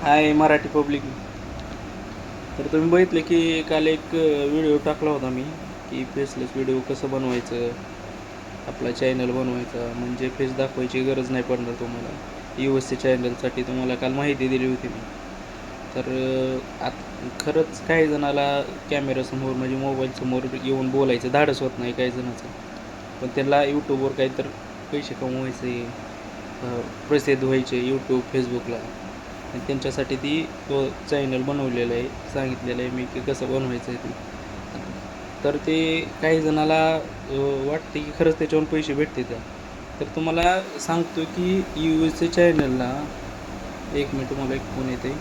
हाय Marathi public. तर तुम्ही बघितलं की काल एक व्हिडिओ टाकला होता मी की फेसलेस व्हिडिओ कसं बनवायचं, आपला चॅनल बनवायचा म्हणजे फेस दाखवायची गरज नाही पडणार तुम्हाला. सी चॅनलसाठी तुम्हाला काल माहिती दिली होती मी. तर खरंच काही जणाला कॅमेरासमोर म्हणजे मोबाईलसमोर येऊन बोलायचं धाडस होत नाही काही जणाचं, पण त्याला यूट्यूबवर काहीतरी पैसे कमवायचे, प्रसिद्ध व्हायचे यूट्यूब फेसबुकला. आणि त्यांच्यासाठी ती तो चॅनल बनवलेला आहे, सांगितलेलं आहे मी की कसं बनवायचं आहे ते. तर ते काही जणाला वाटते की खरंच त्याच्यावरून पैसे भेटते का. तर तुम्हाला सांगतो की यूएसए चॅनलला एक मिनिट, मला एक फोन येते.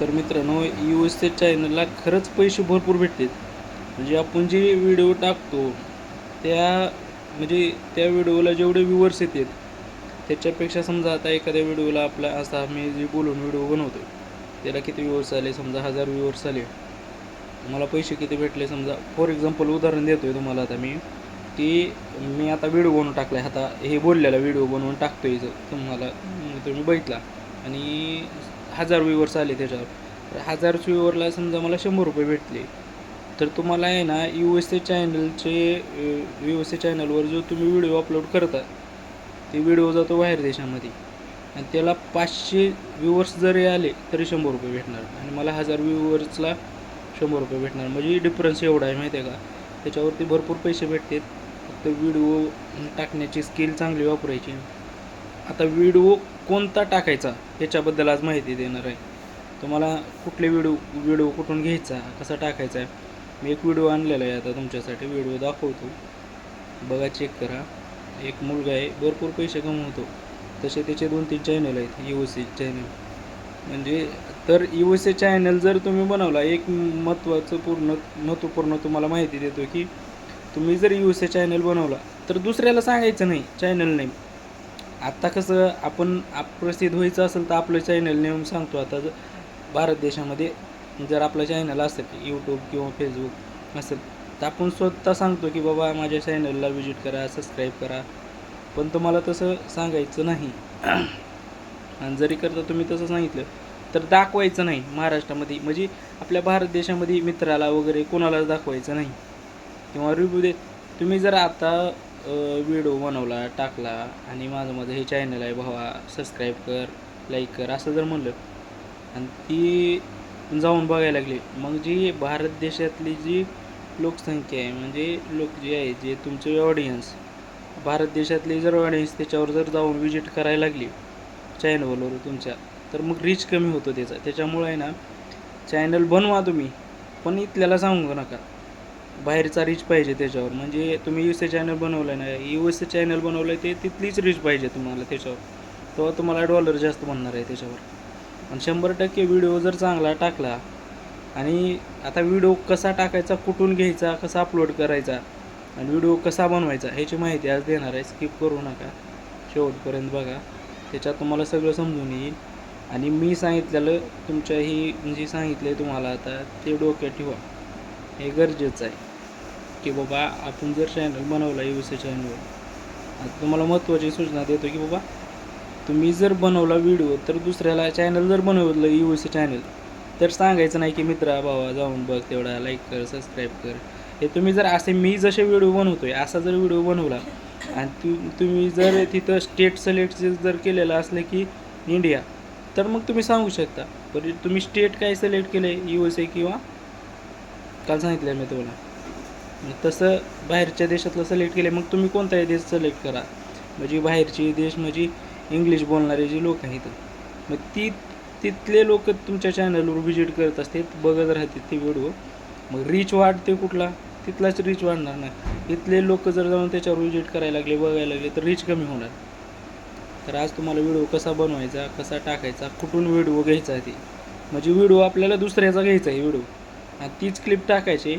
तर मित्रांनो, यूएसए चॅनलला खरंच पैसे भरपूर भेटतात. म्हणजे आपण जे व्हिडिओ टाकतो त्या म्हणजे त्या व्हिडिओला जेवढे व्ह्यूवर्स येतात त्याच्यापेक्षा, समजा आता एखाद्या व्हिडिओला आपला असा मी जे बोलून व्हिडिओ बनवतो त्याला किती व्ह्यूवर्स आले, समजा 1000 व्ह्यूवर्स आले, मला पैसे किती भेटले. समजा फॉर एक्झाम्पल उदाहरण देतो आहे तुम्हाला आता मी, की मी आता व्हिडिओ बनवून टाकला आहे, आता हे बोललेला व्हिडिओ बनवून टाकतो आहे तुम्हाला, तुम्ही बघितला आणि 1000 व्ह्यूवर्स आले त्याच्यावर. तर 1000 व्ह्यूवरला समजा मला 100 रुपये भेटले. तर तुम्हाला आहे ना यूएसए चॅनलवर जो तुम्ही व्हिडिओ अपलोड करता ते व्हिडिओ जातो बाहेर देशामध्ये आणि त्याला 500 व्ह्यूवर्स जरी आले तरी 100 रुपये भेटणार आणि मला 1000 व्ह्यूवर्सला 100 रुपये भेटणार. म्हणजे डिफरन्स एवढा आहे माहिती आहे का. त्याच्यावरती भरपूर पैसे भेटतात, फक्त व्हिडिओ टाकण्याची स्किल चांगली वापरायची. आता व्हिडिओ कोणता टाकायचा याच्याबद्दल आज माहिती देणार आहे तुम्हाला. कुठले व्हिडिओ कुठून घ्यायचा, कसा टाकायचा आहे. मी एक व्हिडिओ आणलेला आहे आता तुमच्यासाठी, व्हिडिओ दाखवतो, बघा, चेक करा. एक मुलगा आहे, भरपूर पैसे कमवतो, तसे त्याचे 2-3 चॅनल आहेत यूएसए चॅनल. म्हणजे तर यूएसए चॅनल जर तुम्ही बनवला, एक महत्त्वपूर्ण तुम्हाला माहिती देतो की तुम्ही जर यूएसए चॅनल बनवला तर दुसऱ्याला सांगायचं नाही चॅनल नेम. आत्ता कसं आपण प्रसिद्ध व्हायचं असेल तर आपलं चॅनल नेम सांगतो. आता जर भारत देशामध्ये जर आपलं चॅनल असेल यूट्यूब किंवा फेसबुक असेल तर आपण स्वतः सांगतो की बाबा माझ्या चॅनलला व्हिजिट करा, सबस्क्राईब करा. पण तुम्हाला तसं सांगायचं नाही. आणि जरी करता तुम्ही तसं सांगितलं तर दाखवायचं नाही महाराष्ट्रामध्ये, म्हणजे आपल्या भारत देशामध्ये मित्राला वगैरे कोणालाच दाखवायचं नाही किंवा रिव्ह्यू देत. तुम्ही जर आता व्हिडिओ बनवला टाकला आणि माझं हे चॅनल आहे भावा, सबस्क्राईब कर, लाईक कर असं जर म्हणलं आणि ती जाऊन बघायला लागली, मग जी भारत देशातली जी लोकसंख्या आहे, म्हणजे लोक जे आहे, जे तुमचे ऑडियन्स, भारत देशातली जर ऑडियन्स त्याच्यावर जर जाऊन विजिट करायला लागली चॅनलवर तुमच्या, तर मग रीच कमी होतो त्याच्यामुळे आहे ना, चॅनल बनवा तुम्ही पण इथल्याला सांगू नका. बाहेरचा रीच पाहिजे त्याच्यावर. म्हणजे तुम्ही यूएसए चॅनल बनवलं आहे ना, यूएसए चॅनल बनवलं आहे ते तिथलीच रीच पाहिजे तुम्हाला त्याच्यावर, तेव्हा तुम्हाला डॉलर जास्त बनणार आहे त्याच्यावर. आणि 100% व्हिडिओ जर चांगला टाकला, आणि आता व्हिडिओ कसा टाकायचा, कुठून घ्यायचा, कसा अपलोड करायचा आणि व्हिडिओ कसा बनवायचा ह्याची माहिती आज देणार आहे. स्किप करू नका, शेवटपर्यंत बघा, त्याच्यात तुम्हाला सगळं समजून येईल. आणि मी सांगितलेलं तुमच्याही म्हणजे सांगितलं आहे तुम्हाला आता ते डोक्यात ठेवा, हे गरजेचं आहे की बाबा आपण जर चॅनल बनवला यूएसए चॅनलवर. आता तुम्हाला महत्त्वाची सूचना देतो की बाबा तुम्ही जर बनवला व्हिडिओ तर दुसऱ्याला चॅनल जर बनवलं यूएसए चॅनल तर सांगायचं नाही की मित्रा भावा जाऊन बघ, तेवढा लाईक कर, सबस्क्राईब कर. हे तुम्ही जर असे मी जसे व्हिडिओ बनवतो आहे असा जर व्हिडिओ बनवला आणि तुम्ही जर तिथं स्टेट सिलेक्ट जर केलेलं असलं की इंडिया, तर मग तुम्ही सांगू शकता. पण तुम्ही स्टेट काय सिलेक्ट केलं आहे, यूएसए किंवा काल सांगितलं मी तुम्हाला, तसं बाहेरच्या देशातलं सिलेक्ट केलं मग तुम्ही कोणताही देश सिलेक्ट करा. म्हणजे बाहेरचे देश म्हणजे इंग्लिश बोलणारे जे लोक आहेत, मग तिथले लोक तुमच्या चॅनलवर व्हिजिट करत असते, बघत राहते ते व्हिडिओ. मग रीच वाढते कुठला, तिथलाच रीच वाढणार नाही. इथले लोक जर जाऊन त्याच्यावर व्हिजिट करायला लागले, बघायला लागले, तर रीच कमी होणार. तर आज तुम्हाला व्हिडिओ कसा बनवायचा, कसा टाकायचा, कुठून व्हिडिओ घ्यायचा आहे ते, म्हणजे व्हिडिओ आपल्याला दुसऱ्याचा घ्यायचा आहे व्हिडिओ आणि तीच क्लिप टाकायची,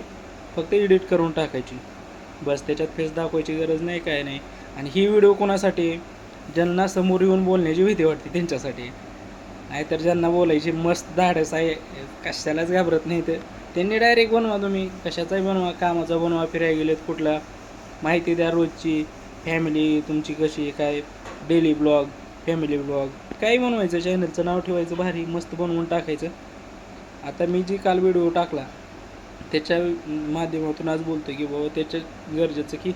फक्त एडिट करून टाकायची बस. त्याच्यात फेस दाखवायची गरज नाही, काय नाही. आणि ही व्हिडिओ कोणासाठी, ज्यांना समोर येऊन बोलण्याची भीती वाटते त्यांच्यासाठी. नाहीतर ज्यांना बोलायची मस्त धाडस आहे, कशालाच घाबरत नाही, तर त्यांनी डायरेक्ट बनवा. तुम्ही कशाचाही बनवा, कामाचा बनवा, फिरायला गेलेत कुठला, माहिती द्या रोजची, फॅमिली तुमची कशी काय, डेली ब्लॉग, फॅमिली ब्लॉग काही बनवायचं, चॅनलचं नाव ठेवायचं भारी मस्त बनवून टाकायचं. आता मी जी काल व्हिडिओ टाकला त्याच्या माध्यमातून आज बोलतो की बाबा त्याच्या गरजेचं की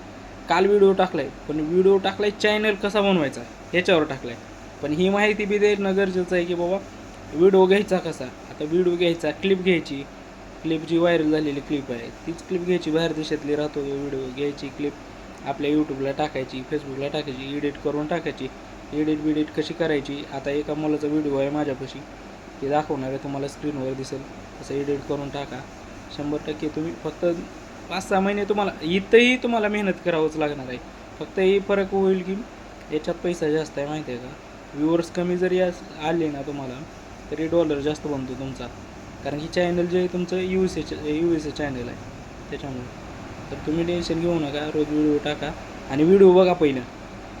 काल व्हिडिओ टाकला आहे, पण व्हिडिओ टाकला आहे चॅनल कसा बनवायचा ह्याच्यावर टाकला आहे. पण ही माहिती बी देणं गरजेचं आहे की बाबा व्हिडिओ घ्यायचा कसा. आता व्हिडिओ घ्यायचा, क्लिप घ्यायची, क्लिप जी व्हायरल झालेली क्लिप आहे तीच क्लिप घ्यायची, बाहेर देशातली राहतो व्हिडिओ घ्यायची क्लिप आपल्या यूट्यूबला टाकायची, फेसबुकला टाकायची, एडिट करून टाकायची. एडिट कशी करायची, आता एका मुलाचा व्हिडिओ आहे माझ्यापाशी, ते दाखवणार आहे तुम्हाला, स्क्रीनवर दिसेल. तसं एडिट करून टाका. 100% तुम्ही फक्त 5-6 महिने तुम्हाला इथंही तुम्हाला मेहनत करावंच लागणार आहे. फक्त ही फरक होईल की याच्यात पैसा जास्त आहे माहिती आहे का. व्ह्यूअर्स कमी जरी आले ना तुम्हाला तरी डॉलर जास्त बनतो तुमचा, कारण की चॅनल जे आहे तुमचं यू एस ए चॅनल आहे त्याच्यामुळे. तर तुम्ही टेन्शन घेऊ नका, रोज व्हिडिओ टाका आणि व्हिडिओ बघा पहिलं.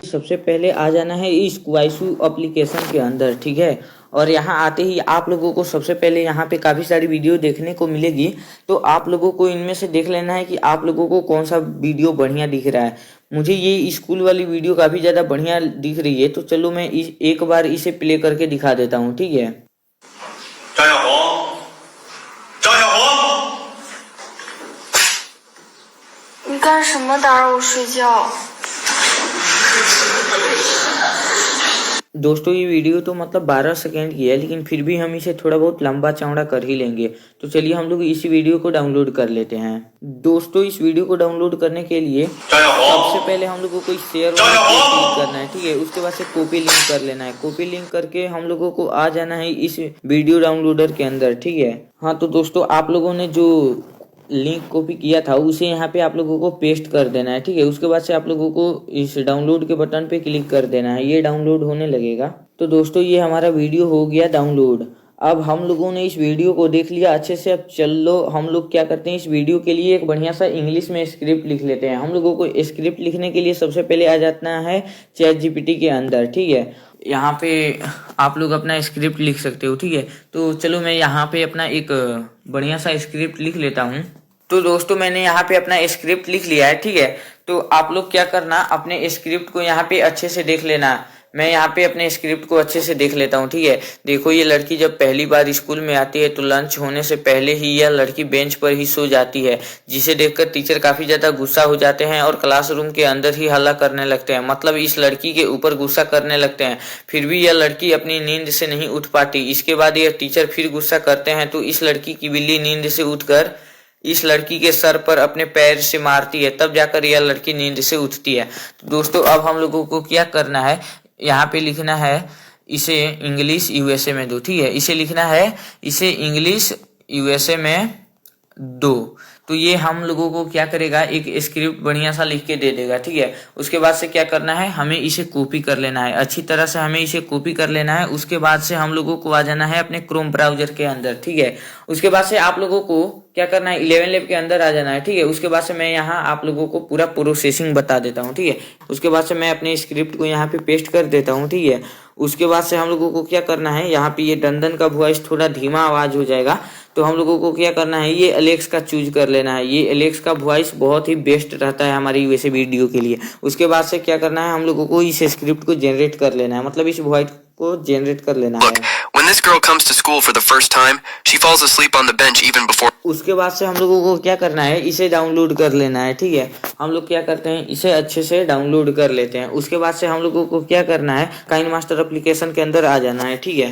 सबसे पहले आ जाना है इस क्वाइसू एप्लीकेशन के अंदर, ठीक है। और यहाँ आते ही आप लोगों को सबसे पहले यहाँ पे काफ़ी सारी वीडियो देखने को मिलेगी, तो आप लोगों को इनमें से देख लेना है कि आप लोगों को कौन सा वीडियो बढ़िया दिख रहा है। मुझे ये स्कूल वाली वीडियो काफ़ी ज़्यादा बढ़िया दिख रही है, तो चलो मैं एक बार इसे प्ले करके दिखा देता हूँ, ठीक है। 张小红，张小红，你干什么打扰我睡觉？ दोस्तों ये वीडियो तो मतलब 12 सेकंड की है, लेकिन फिर भी हम इसे थोड़ा बहुत लंबा चौड़ा कर ही लेंगे। तो चलिए हम लोग इसी वीडियो को डाउनलोड कर लेते हैं। दोस्तों इस वीडियो को डाउनलोड करने के लिए सबसे पहले हम लोगों को शेयर क्लिक करना है, ठीक है। उसके बाद से कॉपी लिंक कर लेना है। कॉपी लिंक करके हम लोगों को आ जाना है इस वीडियो डाउनलोडर के अंदर, ठीक है। हाँ तो दोस्तों आप लोगों ने जो लिंक कॉपी किया था उसे यहाँ पे आप लोगों को पेस्ट कर देना है, ठीक है। उसके बाद से आप लोगों को इस डाउनलोड के बटन पे क्लिक कर देना है, ये डाउनलोड होने लगेगा। तो दोस्तों ये हमारा वीडियो हो गया डाउनलोड। अब हम लोगों ने इस वीडियो को देख लिया अच्छे से। अब चलो हम लोग क्या करते हैं, इस वीडियो के लिए एक बढ़िया सा इंग्लिश में स्क्रिप्ट लिख लेते हैं। हम लोगों को स्क्रिप्ट लिखने के लिए सबसे पहले आ जाना है चैट जीपीटी के अंदर, ठीक है। यहाँ पे आप लोग अपना स्क्रिप्ट लिख सकते हो, ठीक है। तो चलो मैं यहाँ पे अपना एक बढ़िया सा स्क्रिप्ट लिख लेता हूँ। तो दोस्तों मैंने यहाँ पे अपना स्क्रिप्ट लिख लिया है, ठीक है। तो आप लोग क्या करना, अपने स्क्रिप्ट को यहाँ पे अच्छे से देख लेना। मैं यहाँ पे अपने स्क्रिप्ट को अच्छे से देख लेता हूँ, ठीक है। देखो ये लड़की जब पहली बार स्कूल में आती है तो लंच होने से पहले ही यह लड़की बेंच पर ही सो जाती है, जिसे देखकर टीचर काफी ज्यादा गुस्सा हो जाते हैं और क्लासरूम के अंदर ही हल्ला करने लगते हैं, मतलब इस लड़की के ऊपर गुस्सा करने लगते हैं। फिर भी यह लड़की अपनी नींद से नहीं उठ पाती। इसके बाद यह टीचर फिर गुस्सा करते हैं तो इस लड़की की बिल्ली नींद से उठकर इस लड़की के सर पर अपने पैर से मारती है, तब जाकर यह लड़की नींद से उठती है। तो दोस्तों अब हम लोगों को क्या करना है, यहाँ पे लिखना है इसे इंग्लिश यूएसए में दो, ठीक है। इसे लिखना है इसे इंग्लिश यूएसए में दो। तो ये हम लोगों को क्या करेगा, एक स्क्रिप्ट बढ़िया सा लिख के दे देगा, ठीक है। उसके बाद से क्या करना है, हमें इसे कॉपी कर लेना है, अच्छी तरह से हमें इसे कॉपी कर लेना है। उसके बाद से हम लोगों को आ जाना है अपने क्रोम ब्राउजर के अंदर, ठीक है। उसके बाद से आप लोगों को क्या करना है, 11 लैब के अंदर आ जाना है, ठीक है। उसके बाद से मैं यहाँ आप लोगों को पूरा प्रोसेसिंग बता देता हूँ, ठीक है। उसके बाद से मैं अपने स्क्रिप्ट को यहाँ पे पेस्ट कर देता हूँ, ठीक है। उसके बाद से हम लोगों को क्या करना है, यहाँ पे ये दंदन का वॉइस थोड़ा धीमा आवाज हो जाएगा, तो हम लोगों को क्या करना है, ये एलेक्स का चूज कर लेना है। ये एलेक्स का वॉइस बहुत ही बेस्ट रहता है हमारी वैसे वीडियो के लिए। उसके बाद से क्या करना है, हम लोगों को इस स्क्रिप्ट को जनरेट कर लेना है, मतलब इस वॉइस को जनरेट कर लेना है। when this girl comes to school for the first time, she falls asleep on the bench even before. उसके बाद से हम लोगों को क्या करना है, इसे डाउनलोड कर लेना है, ठीक है। हम लोग क्या करते हैं, इसे अच्छे से डाउनलोड कर लेते हैं। उसके बाद से हम लोगों को क्या करना है, काइन मास्टर एप्लीकेशन के अंदर आ जाना है, ठीक है।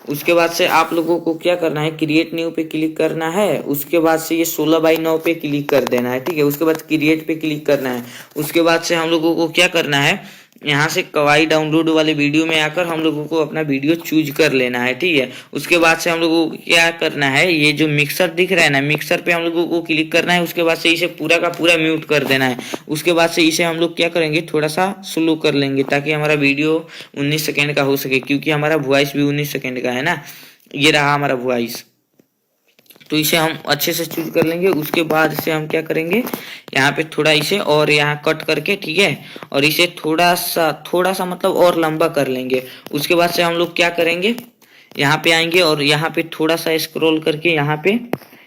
उसके बाद से आप लोगों को क्या करना है, क्रिएट न्यू पे क्लिक करना है। उसके बाद से ये 16:9 पे क्लिक कर देना है, ठीक है। उसके बाद क्रिएट पे क्लिक करना है। उसके बाद से हम लोगों को क्या करना है, यहाँ से कवाई डाउनलोड वाले वीडियो में आकर हम लोगों को अपना वीडियो चूज कर लेना है, ठीक है। उसके बाद से हम लोगों को क्या करना है, ये जो मिक्सर दिख रहा है ना, मिक्सर पे हम लोगों को क्लिक करना है। उसके बाद से इसे पूरा का पूरा म्यूट कर देना है। उसके बाद से इसे हम लोग क्या करेंगे, थोड़ा सा स्लो कर लेंगे ताकि हमारा वीडियो 19 सेकेंड का हो सके, क्योंकि हमारा वॉइस भी 19 सेकेंड का है ना। ये रहा हमारा वॉइस, तो इसे हम अच्छे से चूज कर लेंगे। उसके बाद से हम क्या करेंगे, यहाँ पे थोड़ा इसे और यहाँ कट करके, ठीक है, और इसे थोड़ा सा मतलब और लंबा कर लेंगे। उसके बाद से हम लोग क्या करेंगे, यहाँ पे आएंगे और यहाँ पे थोड़ा सा स्क्रॉल करके यहाँ पे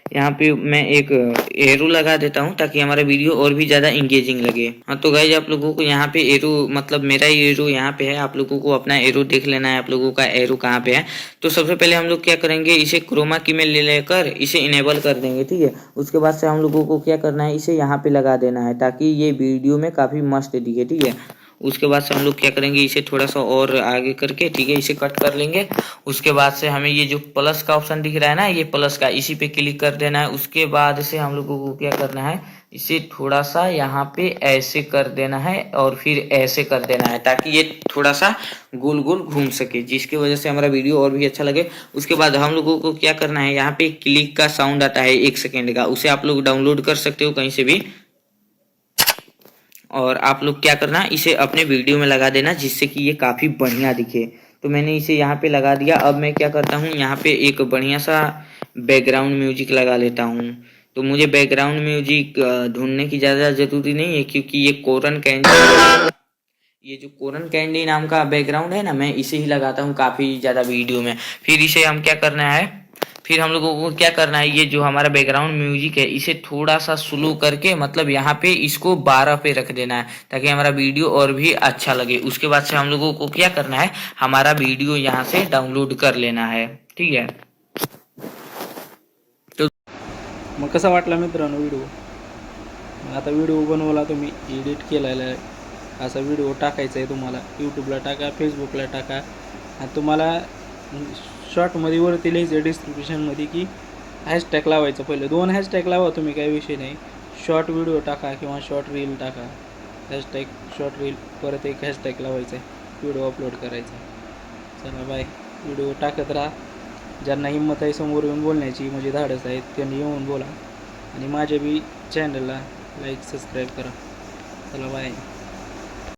यहाँ पे मैं एक एरो लगा देता हूँ ताकि हमारा वीडियो और भी ज़्यादा इंगेजिंग लगे। हाँ तो गाइज आप लोगों को यहाँ पे एरो मतलब मेरा ही एरो यहाँ पे है, आप लोगों को अपना एरो देख लेना है आप लोगों का एरो कहाँ पे है। तो सबसे पहले हम लोग क्या करेंगे, इसे क्रोमा की में ले लेकर इसे इनेबल कर देंगे, ठीक है। उसके बाद से हम लोगों को क्या करना है, इसे यहाँ पे लगा देना है ताकि ये वीडियो में काफ़ी मस्त दिखे, ठीक है। उसके बाद से हम लोग क्या करेंगे, इसे थोड़ा सा और आगे करके, ठीक है, इसे कट कर लेंगे। उसके बाद से हमें ये जो प्लस का ऑप्शन दिख रहा है ना, ये प्लस का, इसी पे क्लिक कर देना है। उसके बाद से हम लोगों को क्या करना है, इसे थोड़ा सा यहाँ पे ऐसे कर देना है और फिर ऐसे कर देना है ताकि ये थोड़ा सा गोल गोल घूम सके, जिसकी वजह से हमारा वीडियो और भी अच्छा लगे। उसके बाद हम लोगों को क्या करना है, यहाँ पे क्लिक का साउंड आता है 1 सेकेंड का, उसे आप लोग डाउनलोड कर सकते हो कहीं से भी। और आप लोग क्या करना, इसे अपने वीडियो में लगा देना जिससे कि ये काफ़ी बढ़िया दिखे। तो मैंने इसे यहाँ पे लगा दिया। अब मैं क्या करता हूँ, यहाँ पे एक बढ़िया सा बैकग्राउंड म्यूजिक लगा लेता हूँ। तो मुझे बैकग्राउंड म्यूजिक ढूंढने की ज़्यादा ज़रूरी नहीं है क्योंकि ये कोरन कैंडी, ये जो कोरन कैंडी नाम का बैकग्राउंड है ना, मैं इसे ही लगाता हूँ काफ़ी ज़्यादा वीडियो में। फिर इसे हम क्या करना है, फिर हम लोगों को क्या करना है, ये जो हमारा बैकग्राउंड म्यूजिक है इसे थोड़ा सा स्लो करके मतलब यहाँ पे इसको 12 पे रख देना है ताकि हमारा वीडियो और भी अच्छा लगे। उसके बाद से हम लोगों को क्या करना है, हमारा वीडियो यहाँ से डाउनलोड कर लेना है, ठीक है। मग कसा वाटला मित्रांनो व्हिडिओ? आता व्हिडिओ बनवला तुम्ही, एडिट केलेला आहे, असा व्हिडिओ टाकायचा आहे तुम्हाला, यूट्यूबला टाका, फेसबुकला टाका। आणि तुम्हाला शॉर्टमध्ये वरती लिहायचं डिस्क्रिप्शनमध्ये की हॅशटॅग लावायचं, पहिलं 2 हॅशटॅग लावा तुम्ही, काही विषय नाही। शॉर्ट व्हिडिओ टाका किंवा शॉर्ट रील टाका, हॅशटॅग शॉर्ट रील, परत एक हॅशटॅग लावायचं आहे, व्हिडिओ अपलोड करायचा। चला बाय, व्हिडिओ टाकत राहा। ज्यांना हिंमत आहे समोर येऊन बोलण्याची, म्हणजे धाडस आहेत, त्यांनी येऊन बोला आणि माझ्या बी चॅनलला लाईक सबस्क्राईब करा। चला बाय.